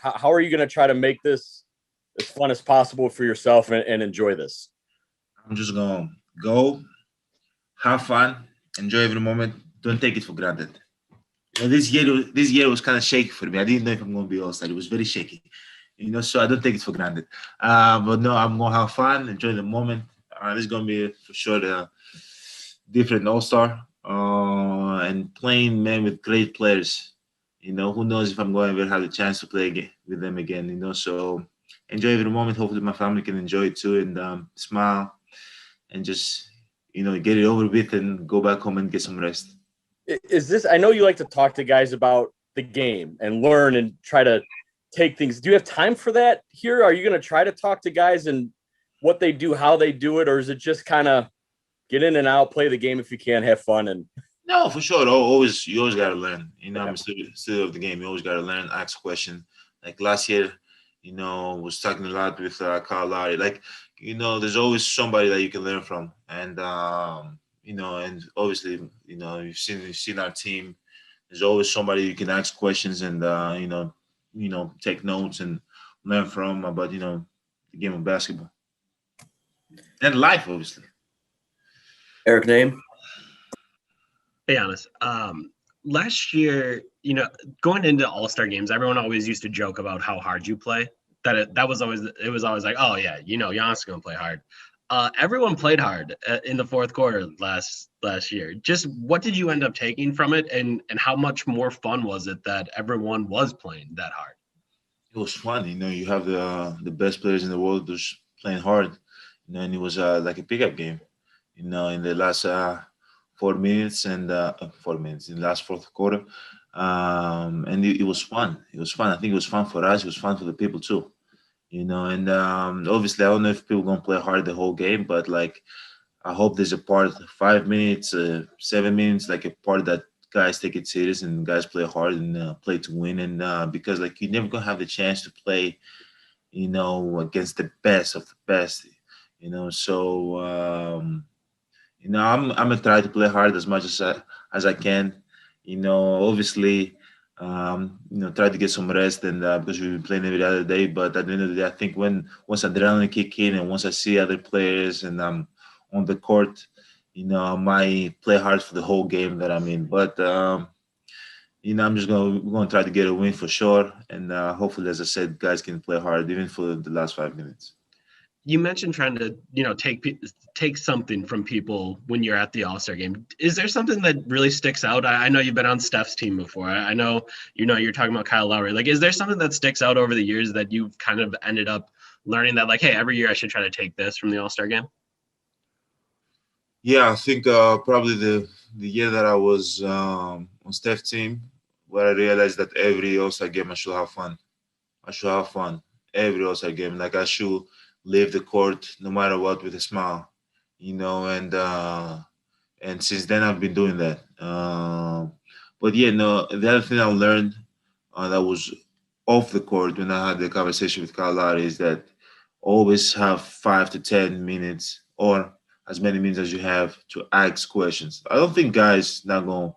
how are you going to try to make this as fun as possible for yourself and enjoy this? I'm just gonna go, have fun, enjoy every moment. Don't take it for granted. This year was kind of shaky for me. I didn't know if I'm gonna be all star. It was very shaky, so I don't take it for granted. But no, I'm gonna have fun, enjoy the moment. This is gonna be for sure the different all star, and playing man with great players. Who knows if I'm going to ever have the chance to play with them again. So enjoy every moment. Hopefully, my family can enjoy it too, and smile and just get it over with and go back home and get some rest. Is this? I know you like to talk to guys about the game and learn and try to take things. Do you have time for that here? Are you going to try to talk to guys and what they do, how they do it, or is it just kind of get in and out, play the game if you can, have fun? And No, for sure. You always gotta learn. I'm a student of the game. You always gotta learn, ask questions. Like last year, was talking a lot with Kyle Lowry. Like, there's always somebody that you can learn from, and and obviously, you've seen our team. There's always somebody you can ask questions and take notes and learn from about the game of basketball and life, obviously. Eric, name? Hey, Giannis. Last year, going into All-Star games, everyone always used to joke about how hard you play. That was always like, oh yeah, Giannis is gonna play hard. Everyone played hard in the fourth quarter last year. Just what did you end up taking from it, and how much more fun was it that everyone was playing that hard? It was fun. You have the best players in the world just playing hard. And it was like a pickup game. In the last 4 minutes and 4 minutes in the last fourth quarter, and it was fun. It was fun. I think it was fun for us. It was fun for the people too. And obviously I don't know if people gonna play hard the whole game, but like I hope there's a part 5 minutes, 7 minutes, like a part that guys take it serious and guys play hard and play to win. And because like you're never gonna have the chance to play, against the best of the best. So I'm gonna try to play hard as much as I can. Obviously, try to get some rest and because we've been playing every other day. But at the end of the day, I think once adrenaline kick in and once I see other players and I'm on the court, I might play hard for the whole game that I'm in. But I'm just we're gonna try to get a win for sure, and hopefully, as I said, guys can play hard even for the last 5 minutes. You mentioned trying to, take something from people when you're at the All-Star game. Is there something that really sticks out? I know you've been on Steph's team before. I know, you're talking about Kyle Lowry. Like, is there something that sticks out over the years that you've kind of ended up learning that, like, hey, every year I should try to take this from the All-Star game? Yeah, I think probably the year that I was on Steph's team, where I realized that every All-Star game I should have fun. I should have fun every All-Star game. Like I should leave the court no matter what with a smile, and since then I've been doing that. But yeah, no, the other thing I learned that was off the court when I had the conversation with Kyle Lowry is that always have 5 to 10 minutes or as many minutes as you have to ask questions. I don't think guys not gonna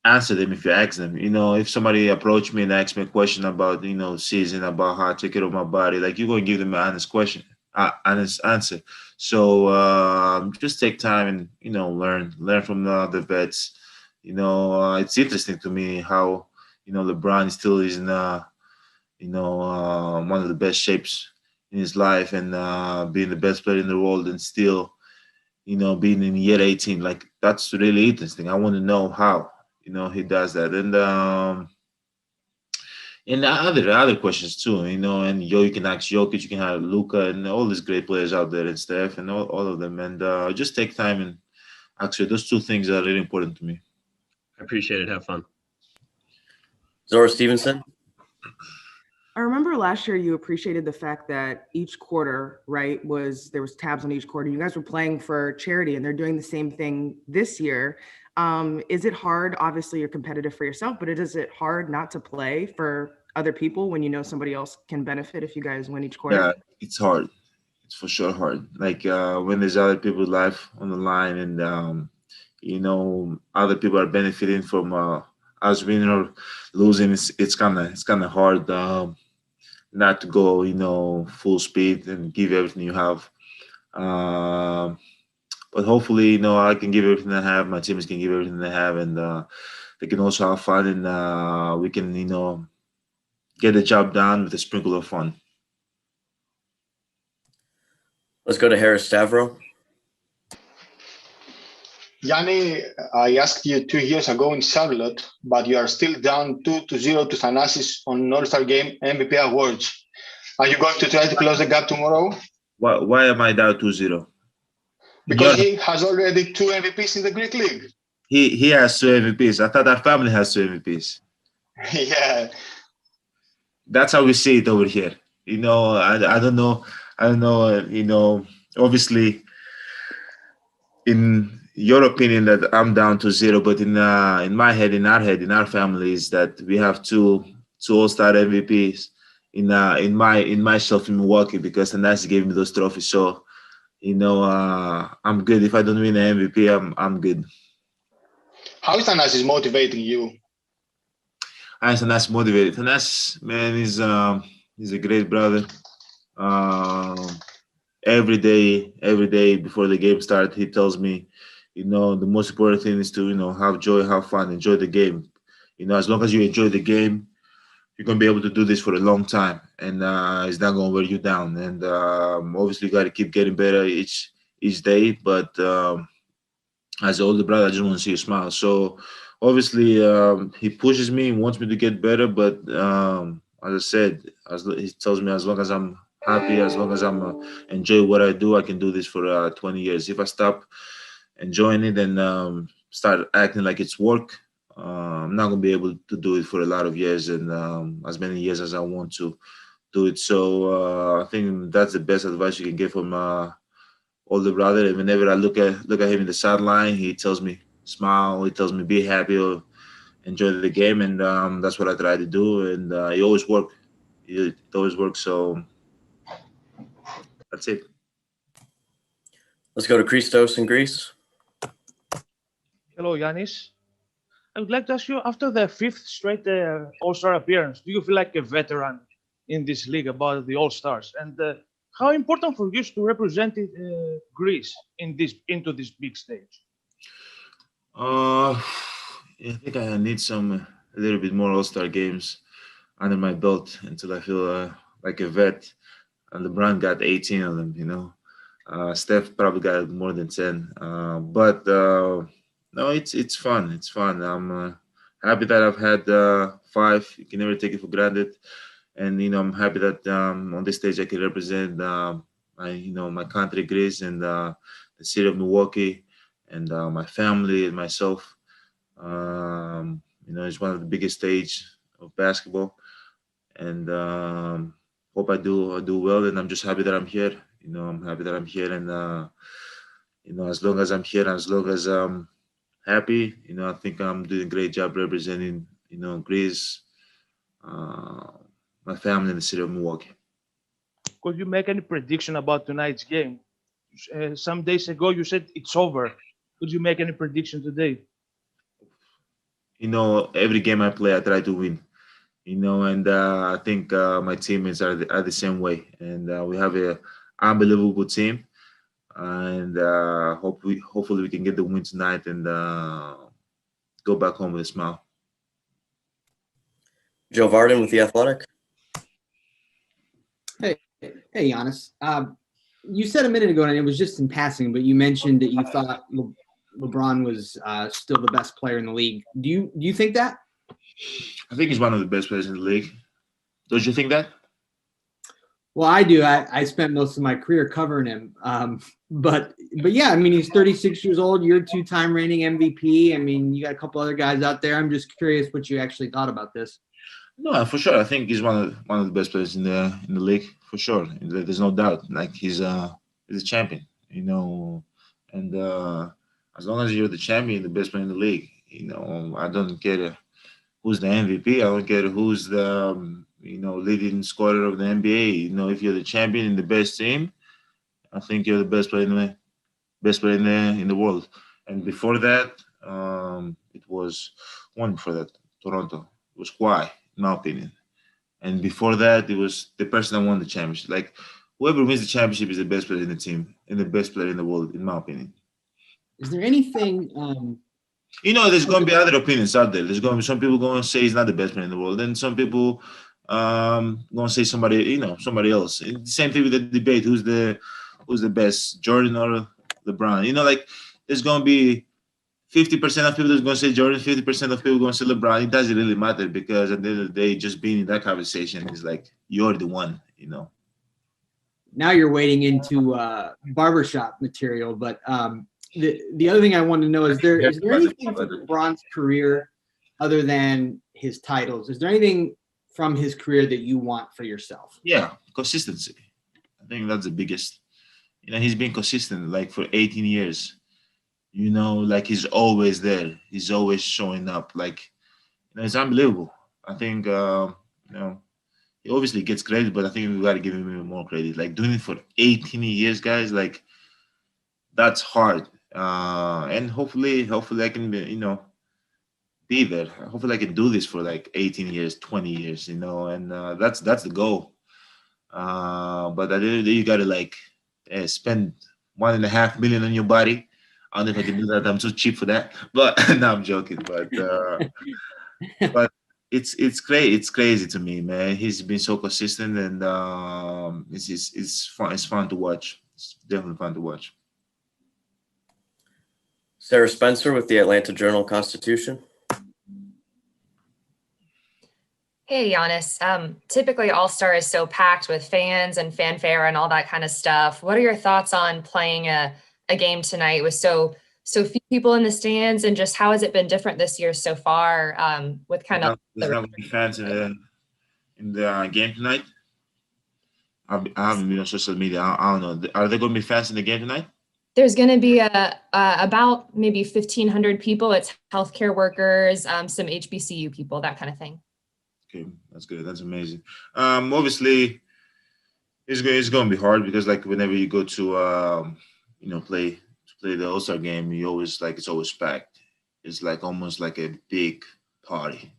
answer them if you ask them. If somebody approach me and ask me a question about, season, about how I take care of my body, like you're gonna give them an honest question, honest answer. So just take time and learn from the other vets. It's interesting to me how LeBron still is in one of the best shapes in his life and being the best player in the world and still being in year 18. Like that's really interesting. I want to know how he does that. And other questions too, and you can ask Jokic, you can have Luca and all these great players out there and Steph and all of them. And just take time and actually those two things are really important to me. I appreciate it. Have fun. Zora Stevenson? I remember last year you appreciated the fact that each quarter, right, there was tabs on each quarter. You guys were playing for charity and they're doing the same thing this year. Is it hard? Obviously you're competitive for yourself, but is it hard not to play for other people when somebody else can benefit if you guys win each quarter? Yeah, it's hard. It's for sure hard. Like when there's other people's life on the line and other people are benefiting from us winning or losing. It's kind of hard. not to go, full speed and give everything you have. Um, but hopefully, I can give everything I have. My teammates can give everything they have, and they can also have fun, and we can, get the job done with a sprinkle of fun. Let's go to Harris Stavro. Yanni, I asked you 2 years ago in Charlotte, but you are still down 2-0 to Thanasis on All-Star Game MVP awards. Are you going to try to close the gap tomorrow? Why am I down 2-0? Because he has already 2 MVPs in the Greek League. He has 2 MVPs. I thought our family has 2 MVPs. Yeah. That's how we see it over here. I don't know. Obviously, in your opinion that I'm down to 0, but in my head, in our family, is that we have two All-Star MVPs in myself in Milwaukee, because Tanasi gave me those trophies. So, I'm good. If I don't win an MVP, I'm good. How is Thanasis motivating you? Tanas motivated. Tanas, man, he's a great brother. Every day before the game starts, he tells me, the most important thing is to, have joy, have fun, enjoy the game. As long as you enjoy the game, you're gonna be able to do this for a long time, and it's not gonna wear you down. And obviously, you got to keep getting better each day. But as an older brother, I just want to see you smile. So obviously, he pushes me, wants me to get better. But as I said, he tells me, as long as I'm happy, as long as I'm enjoy what I do, I can do this for 20 years. If I stop enjoying it and start acting like it's work, I'm not gonna be able to do it for a lot of years, and as many years as I want to do it. So I think that's the best advice you can get from older brother. And whenever I look at him in the sideline, he tells me smile. He tells me be happy or enjoy the game, and that's what I try to do. And it always works. It always works. So that's it. Let's go to Christos in Greece. Hello, Giannis. I would like to ask you, after the 5th straight All-Star appearance, do you feel like a veteran in this league about the All-Stars? And how important for you to represent Greece into this big stage? I think I need a little bit more All-Star games under my belt until I feel like a vet. And LeBron got 18 of them. Steph probably got more than 10. But no, it's fun. It's fun. I'm happy that I've had 5. You can never take it for granted. And I'm happy that on this stage I can represent my country, Greece, and the city of Milwaukee, and my family and myself. It's one of the biggest stage of basketball, and hope I do well. And I'm just happy that I'm here. I'm happy that I'm here, and as long as I'm here, as long as I'm happy, I think I'm doing a great job representing, Greece, my family, in the city of Milwaukee. Could you make any prediction about tonight's game? Some days ago, you said it's over. Could you make any prediction today? Every game I play, I try to win. And I think my teammates are the same way. And we have a unbelievable team. And hopefully we can get the win tonight and go back home with a smile. Joe Varden with The Athletic. Hey, Giannis. You said a minute ago, and it was just in passing, but you mentioned that you thought LeBron was still the best player in the league. Do you think that? I think he's one of the best players in the league. Don't you think that? Well, I do. I spent most of my career covering him. But yeah, I mean, he's 36 years old. You're a 2-time reigning MVP. I mean, you got a couple other guys out there. I'm just curious what you actually thought about this. No, for sure. I think he's one of the best players in the league, for sure. There's no doubt. Like he's a champion, and as long as you're the champion, the best player in the league, I don't care who's the MVP. I don't care who's the leading scorer of the NBA. If you're the champion in the best team, I think you're the best player in the world. And before that, it was one before that, Toronto. It was Kawhi, in my opinion. And before that, it was the person that won the championship. Like whoever wins the championship is the best player in the team and the best player in the world, in my opinion. Is there anything? There's going to be other opinions out there. There's going to be some people going to say he's not the best player in the world. Then some people going to say somebody else. And the same thing with the debate. Who's the best, Jordan or LeBron? Like there's going to be 50% of people that's going to say Jordan, 50% of people going to say LeBron. It doesn't really matter because at the end of the day, just being in that conversation is like you're the one, Now you're wading into barbershop material, but the other thing I want to know is there anything from LeBron's career other than his titles? Is there anything from his career that you want for yourself? Yeah, consistency. I think that's the biggest. He's been consistent like for 18 years. Like he's always there. He's always showing up. Like, it's unbelievable. I think, he obviously gets credit, but I think we got to give him even more credit. Like doing it for 18 years, guys, like that's hard. And hopefully I can be there. Hopefully I can do this for like 18 years, 20 years, and that's the goal. But at the end of the day, you got to like spend $1.5 million on your body. I don't know if I can do that. I'm too cheap for that. But no, I'm joking. But but it's crazy. It's crazy to me, man. He's been so consistent, and it's fun. It's fun to watch. It's definitely fun to watch. Sarah Spencer with the Atlanta Journal-Constitution. Hey, Giannis. Typically, All-Star is so packed with fans and fanfare and all that kind of stuff. What are your thoughts on playing a game tonight with so few people in the stands, and just how has it been different this year so far with kind of there's not many fans in the game tonight? I haven't been on social media. I don't know. Are there going to be fans in the game tonight? There's going to be about maybe 1,500 people. It's healthcare workers, some HBCU people, that kind of thing. Okay, that's good. That's amazing. Obviously, it's going to be hard because like whenever you go to play the All-Star game, you always like it's always packed. It's like almost like a big party.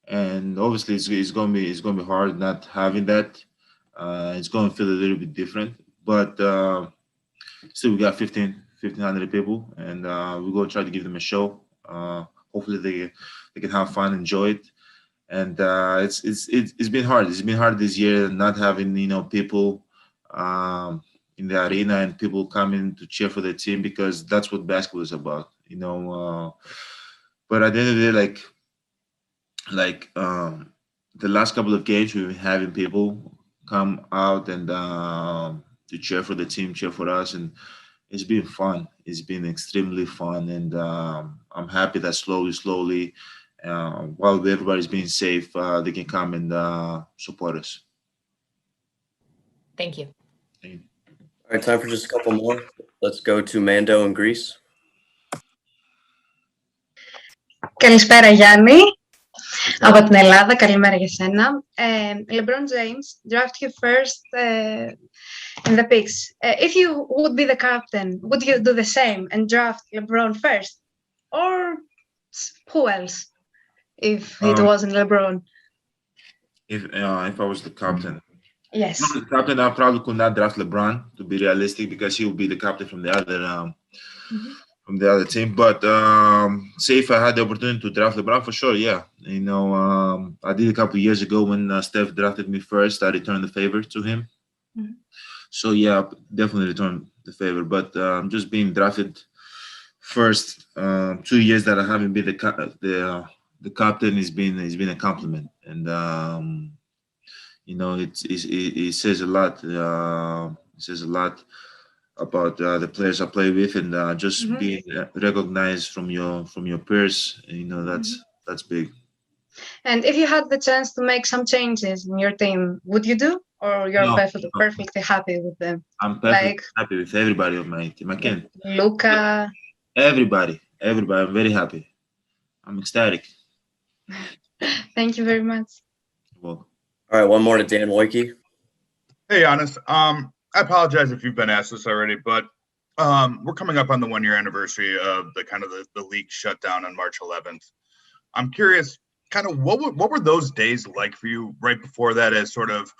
And obviously it's going to be hard not having that. It's going to feel a little bit different, but still we got 1,500 people, and we're going to try to give them a show. Hopefully they can have fun, enjoy it. And it's been hard. It's been hard this year not having people in the arena and people coming to cheer for their team, because that's what basketball is about, but at the end of the day, like the last couple of games, we've been having people come out and to cheer for the team, cheer for us, and it's been fun. It's been extremely fun, and I'm happy that slowly, while everybody's being safe, they can come and support us. Thank you. Thank you. All right, time for just a couple more. Let's go to Mando in Greece. Καλησπέρα Γιάννη, από την Ελλάδα, καλημέρα για σένα. LeBron James, draft you first in the picks. If you would be the captain, would you do the same and draft LeBron first? Or who else, if it wasn't LeBron? If I was the captain. Yes. Not the captain, I probably could not draft LeBron, to be realistic, because he would be the captain from the other team. But say if I had the opportunity to draft LeBron, for sure, yeah. I did a couple of years ago when Steph drafted me first. I returned the favor to him. Mm-hmm. So yeah, definitely returned the favor. But just being drafted first, 2 years that I haven't been the captain has been a compliment, and it says a lot. It says a lot about the players I play with, and just mm-hmm. being recognized from your peers. That's big. And if you had the chance to make some changes in your team, would you do, or you're perfectly happy with them? I'm perfectly happy with everybody on my team. I can. Luka. Everybody. I'm very happy. I'm ecstatic. Thank you very much. Well. All right, one more to Dan Wojcicki. Hey, Giannis. I apologize if you've been asked this already, but we're coming up on the 1-year anniversary of the league shutdown on March 11th. I'm curious, kind of what were those days like for you right before that, as sort of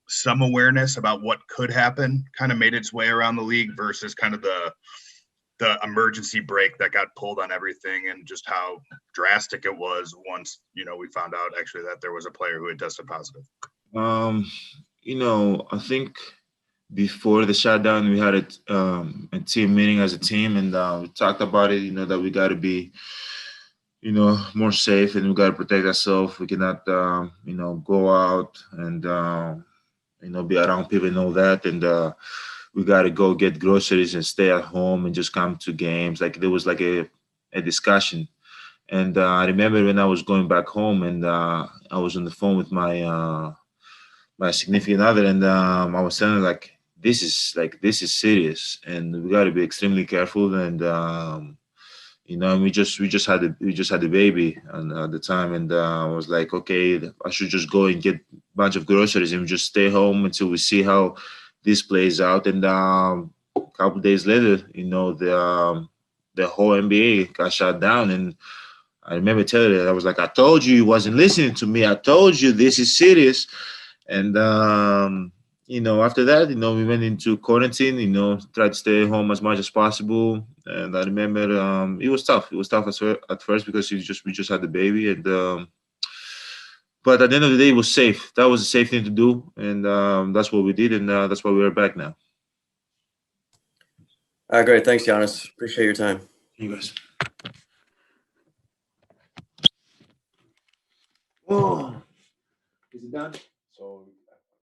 some awareness about what could happen kind of made its way around the league versus kind of the emergency brake that got pulled on everything, and just how drastic it was once, we found out actually that there was a player who had tested positive? I think before the shutdown, we had a team meeting as a team, and we talked about it, that we got to be, more safe, and we got to protect ourselves. We cannot, go out and, be around people and all that. And we got to go get groceries and stay at home and just come to games. Like there was like a discussion. And I remember when I was going back home, and I was on the phone with my significant other, and I was telling her, like, this is serious, and we got to be extremely careful. And and we just had the baby at the time, and I was like, okay, I should just go and get a bunch of groceries and just stay home until we see how this plays out. And a couple of days later, the whole NBA got shut down, and I remember telling her, I was like, I told you wasn't listening to me. I told you this is serious. And after that, we went into quarantine, tried to stay home as much as possible. And I remember it was tough. It was tough at first because we just had the baby. And but at the end of the day, it was safe. That was a safe thing to do. And that's what we did. And that's why we're back now. All right, great. Thanks, Giannis. Appreciate your time. You guys. Whoa. Is it done? So